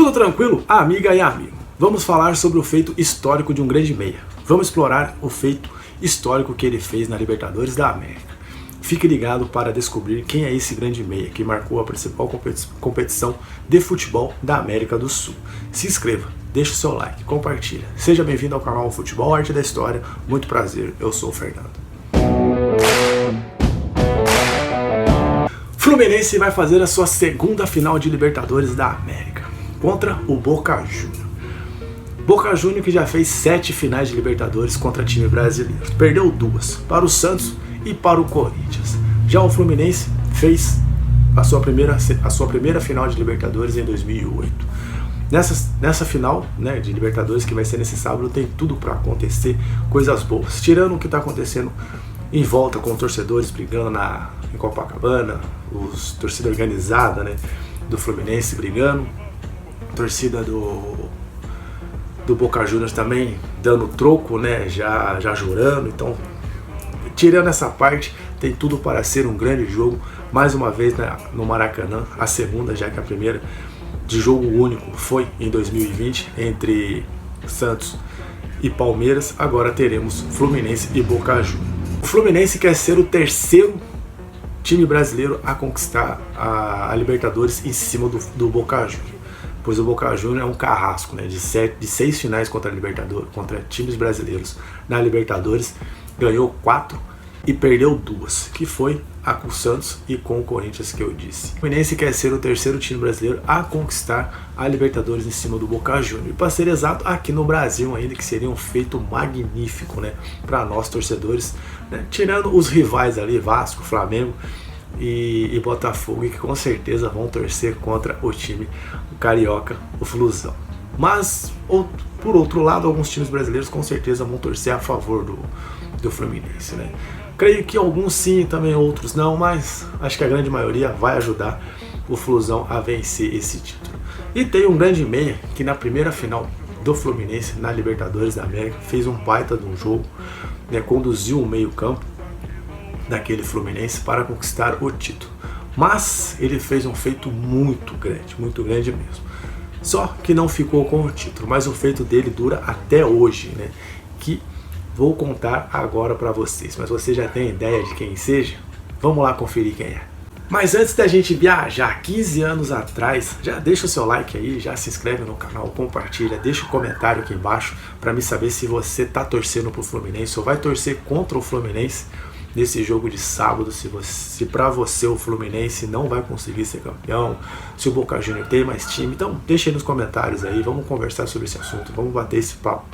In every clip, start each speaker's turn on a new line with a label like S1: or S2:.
S1: Tudo tranquilo, amiga e amigo? Vamos falar sobre o feito histórico de um grande meia. Vamos explorar o feito histórico que ele fez na Libertadores da América. Fique ligado para descobrir quem é esse grande meia que marcou a principal competição de futebol da América do Sul. Se inscreva, deixe o seu like, compartilha. Seja bem-vindo ao canal Futebol Arte da História. Muito prazer, eu sou o Fernando. Fluminense vai fazer a sua segunda final de Libertadores da América contra o Boca Juniors. Boca Juniors que já fez 7 finais de Libertadores contra time brasileiro. Perdeu 2 para o Santos e para o Corinthians. Já o Fluminense fez a sua primeira final de Libertadores em 2008. Nessa final, né, de Libertadores que vai ser nesse sábado, tem tudo para acontecer coisas boas. Tirando o que está acontecendo em volta com torcedores brigando em Copacabana, torcida organizada, né, do Fluminense brigando, torcida do Boca Juniors também dando troco, né, já jurando. Então, tirando essa parte, tem tudo para ser um grande jogo, mais uma vez, né, no Maracanã, a segunda, já que a primeira de jogo único foi em 2020 entre Santos e Palmeiras. Agora teremos Fluminense e Boca Juniors. O Fluminense quer ser o terceiro time brasileiro a conquistar a Libertadores em cima do Boca Juniors, pois o Boca Juniors é um carrasco, né, de 6 finais contra times brasileiros na Libertadores, ganhou 4 e perdeu 2, que foi a com o Santos e com o Corinthians, que eu disse. O Fluminense quer ser o terceiro time brasileiro a conquistar a Libertadores em cima do Boca Juniors. E para ser exato, aqui no Brasil ainda, que seria um feito magnífico, né, para nós torcedores, né, tirando os rivais ali, Vasco, Flamengo e Botafogo, que com certeza vão torcer contra o time carioca, o Flusão. Mas, por outro lado, alguns times brasileiros com certeza vão torcer a favor do Fluminense, né? Creio que alguns sim, também outros não, mas acho que a grande maioria vai ajudar o Flusão a vencer esse título. E tem um grande meia que na primeira final do Fluminense na Libertadores da América fez um baita de um jogo, né, conduziu o meio-campo daquele Fluminense para conquistar o título. Mas ele fez um feito muito grande mesmo. Só que não ficou com o título, mas o feito dele dura até hoje, né? Que vou contar agora para vocês, mas você já tem ideia de quem seja? Vamos lá conferir quem é. Mas antes da gente viajar 15 anos atrás, já deixa o seu like aí, já se inscreve no canal, compartilha, deixa um comentário aqui embaixo para me saber se você tá torcendo pro Fluminense ou vai torcer contra o Fluminense nesse jogo de sábado, se para você o Fluminense não vai conseguir ser campeão, se o Boca Juniors tem mais time. Então deixa aí nos comentários aí, vamos conversar sobre esse assunto, vamos bater esse papo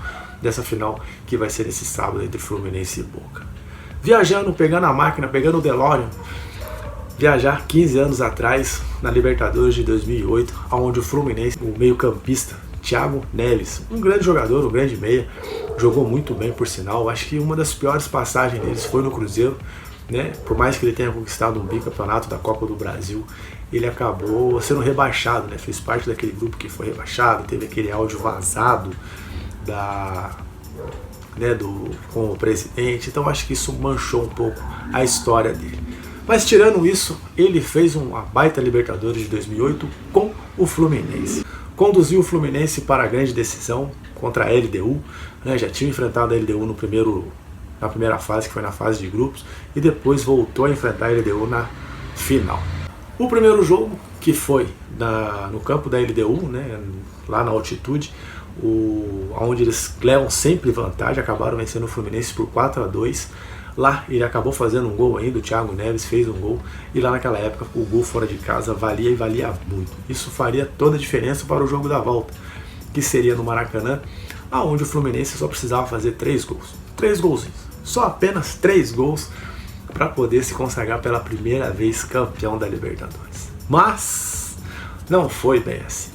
S1: dessa final que vai ser esse sábado entre Fluminense e Boca. Viajando, pegando a máquina, pegando o DeLorean, viajar 15 anos atrás na Libertadores de 2008, onde o Fluminense, o meio-campista Thiago Neves, um grande jogador, um grande meia, jogou muito bem, por sinal. Acho que uma das piores passagens deles foi no Cruzeiro, né? Por mais que ele tenha conquistado um bicampeonato da Copa do Brasil, ele acabou sendo rebaixado, né? Fez parte daquele grupo que foi rebaixado, teve aquele áudio vazado com o presidente. Então acho que isso manchou um pouco a história dele. Mas tirando isso, ele fez uma baita Libertadores de 2008 com o Fluminense. Conduziu o Fluminense para a grande decisão contra a LDU, né? Já tinha enfrentado a LDU na primeira fase, que foi na fase de grupos, e depois voltou a enfrentar a LDU na final. O primeiro jogo, que foi no campo da LDU, né, lá na altitude, onde eles levam sempre vantagem, acabaram vencendo o Fluminense por 4-2. Lá ele acabou fazendo um gol ainda, o Thiago Neves fez um gol, e lá naquela época o gol fora de casa valia e valia muito. Isso faria toda a diferença para o jogo da volta, que seria no Maracanã, aonde o Fluminense só precisava fazer 3 gols. 3 golzinhos, só apenas 3 gols para poder se consagrar pela primeira vez campeão da Libertadores. Mas não foi bem assim.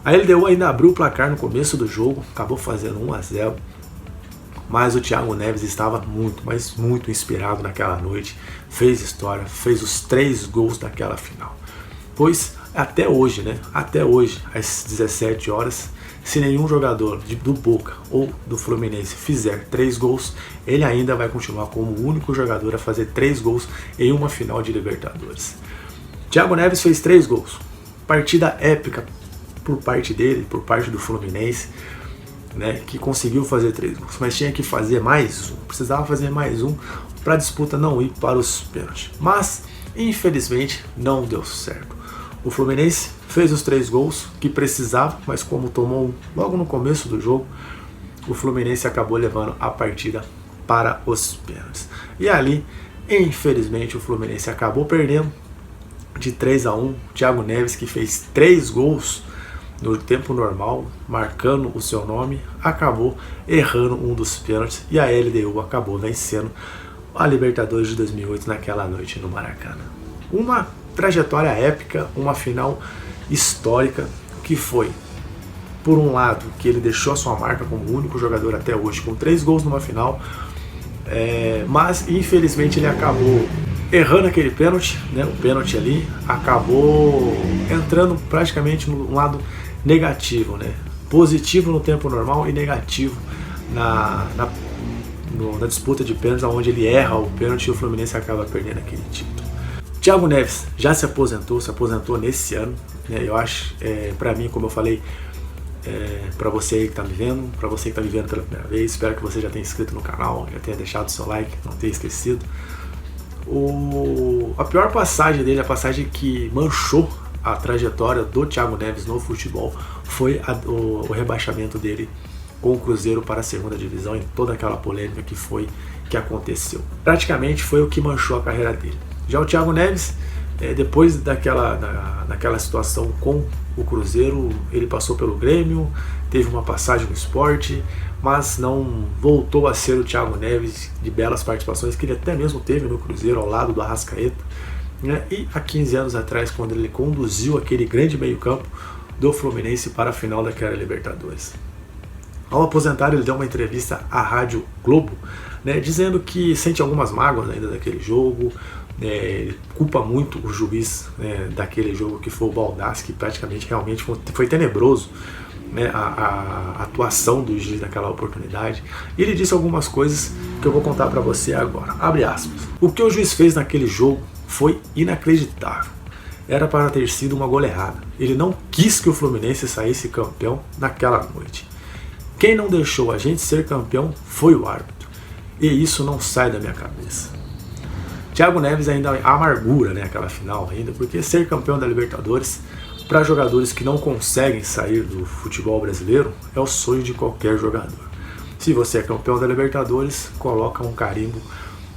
S1: A LDU ainda abriu o placar no começo do jogo, acabou fazendo 1-0. Mas o Thiago Neves estava muito inspirado naquela noite, fez história, fez os 3 gols daquela final. Pois até hoje, né, às 17 horas, se nenhum jogador do Boca ou do Fluminense fizer 3 gols, ele ainda vai continuar como o único jogador a fazer 3 gols em uma final de Libertadores. Thiago Neves fez 3 gols, partida épica por parte dele, por parte do Fluminense, né, que conseguiu fazer 3 gols, mas tinha que fazer mais um, precisava fazer mais um para a disputa não ir para os pênaltis. Mas, infelizmente, não deu certo. O Fluminense fez os 3 gols que precisava, mas como tomou logo no começo do jogo, o Fluminense acabou levando a partida para os pênaltis. E ali, infelizmente, o Fluminense acabou perdendo de 3-1. Thiago Neves, que fez 3 gols no tempo normal, marcando o seu nome, acabou errando um dos pênaltis e a LDU acabou vencendo a Libertadores de 2008 naquela noite no Maracanã. Uma trajetória épica, uma final histórica, que foi, por um lado, que ele deixou a sua marca como o único jogador até hoje com 3 gols numa final, mas infelizmente ele acabou errando aquele pênalti, né? O pênalti ali acabou entrando praticamente no lado negativo, né? Positivo no tempo normal e negativo na disputa de pênaltis, onde ele erra o pênalti e o Fluminense acaba perdendo aquele título. Thiago Neves já se aposentou nesse ano, né? Eu acho, para mim, como eu falei, para você aí que está me vendo, para você que está me vendo pela primeira vez, espero que você já tenha inscrito no canal, já tenha deixado o seu like, não tenha esquecido. A pior passagem dele, a passagem que manchou a trajetória do Thiago Neves no futebol, foi o rebaixamento dele com o Cruzeiro para a segunda divisão, e toda aquela polêmica que aconteceu. Praticamente foi o que manchou a carreira dele. Já o Thiago Neves, depois daquela situação com o Cruzeiro, ele passou pelo Grêmio, teve uma passagem no Sport, mas não voltou a ser o Thiago Neves de belas participações que ele até mesmo teve no Cruzeiro ao lado do Arrascaeta, né? E há 15 anos atrás, quando ele conduziu aquele grande meio-campo do Fluminense para a final daquela Libertadores. Ao aposentar, ele deu uma entrevista à Rádio Globo, né, dizendo que sente algumas mágoas ainda daquele jogo, ele culpa muito o juiz, né, daquele jogo, que foi o Baldassi, que praticamente realmente foi tenebroso, né, a atuação do juiz naquela oportunidade. E ele disse algumas coisas que eu vou contar para você agora. Abre aspas. O que o juiz fez naquele jogo foi inacreditável. Era para ter sido uma goleada. Ele não quis que o Fluminense saísse campeão naquela noite. Quem não deixou a gente ser campeão foi o árbitro. E isso não sai da minha cabeça. Thiago Neves ainda amargura, né, aquela final ainda, porque ser campeão da Libertadores, para jogadores que não conseguem sair do futebol brasileiro, é o sonho de qualquer jogador. Se você é campeão da Libertadores, coloca um carimbo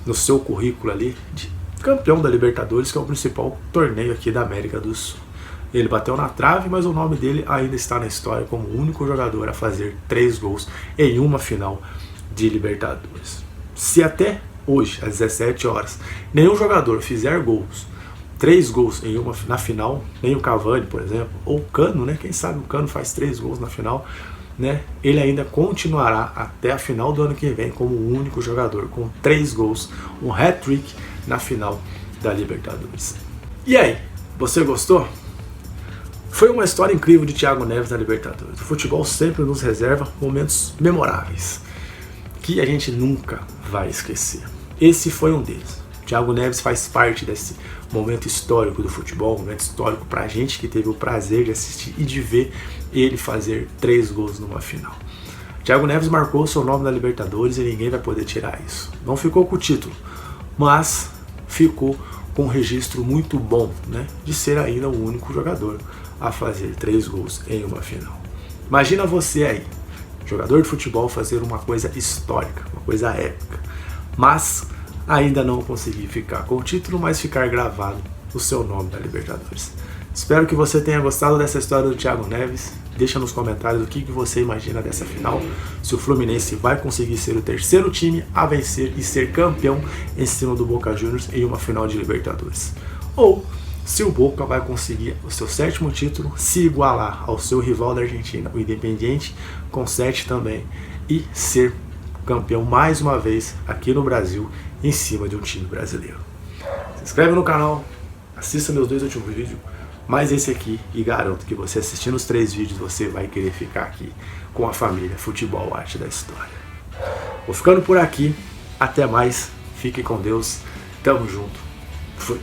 S1: no seu currículo ali de campeão da Libertadores, que é o principal torneio aqui da América do Sul. Ele bateu na trave, mas o nome dele ainda está na história como o único jogador a fazer 3 gols em uma final de Libertadores. Se até hoje, às 17 horas, nenhum jogador fizer 3 gols na final, nem o Cavani, por exemplo, ou o Cano, né? Quem sabe o Cano faz 3 gols na final, né? Ele ainda continuará até a final do ano que vem como o único jogador com 3 gols, um hat-trick na final da Libertadores. E aí, você gostou? Foi uma história incrível de Thiago Neves na Libertadores. O futebol sempre nos reserva momentos memoráveis que a gente nunca vai esquecer. Esse foi um deles. Thiago Neves faz parte desse momento histórico do futebol, momento histórico pra gente que teve o prazer de assistir e de ver ele fazer 3 gols numa final. Thiago Neves marcou seu nome na Libertadores e ninguém vai poder tirar isso. Não ficou com o título, mas ficou com um registro muito bom, né, de ser ainda o único jogador a fazer 3 gols em uma final. Imagina você aí, jogador de futebol, fazer uma coisa histórica, uma coisa épica, mas ainda não conseguir ficar com o título, mas ficar gravado o seu nome na Libertadores. Espero que você tenha gostado dessa história do Thiago Neves. Deixa nos comentários o que você imagina dessa final, se o Fluminense vai conseguir ser o terceiro time a vencer e ser campeão em cima do Boca Juniors em uma final de Libertadores. Ou se o Boca vai conseguir o seu 7º título, se igualar ao seu rival da Argentina, o Independiente, com 7 também, e ser campeão mais uma vez aqui no Brasil, em cima de um time brasileiro. Se inscreve no canal, assista meus 2 últimos vídeos, mais esse aqui, e garanto que você assistindo os 3 vídeos, você vai querer ficar aqui com a família Futebol Arte da História. Vou ficando por aqui, até mais, fique com Deus, tamo junto, fui!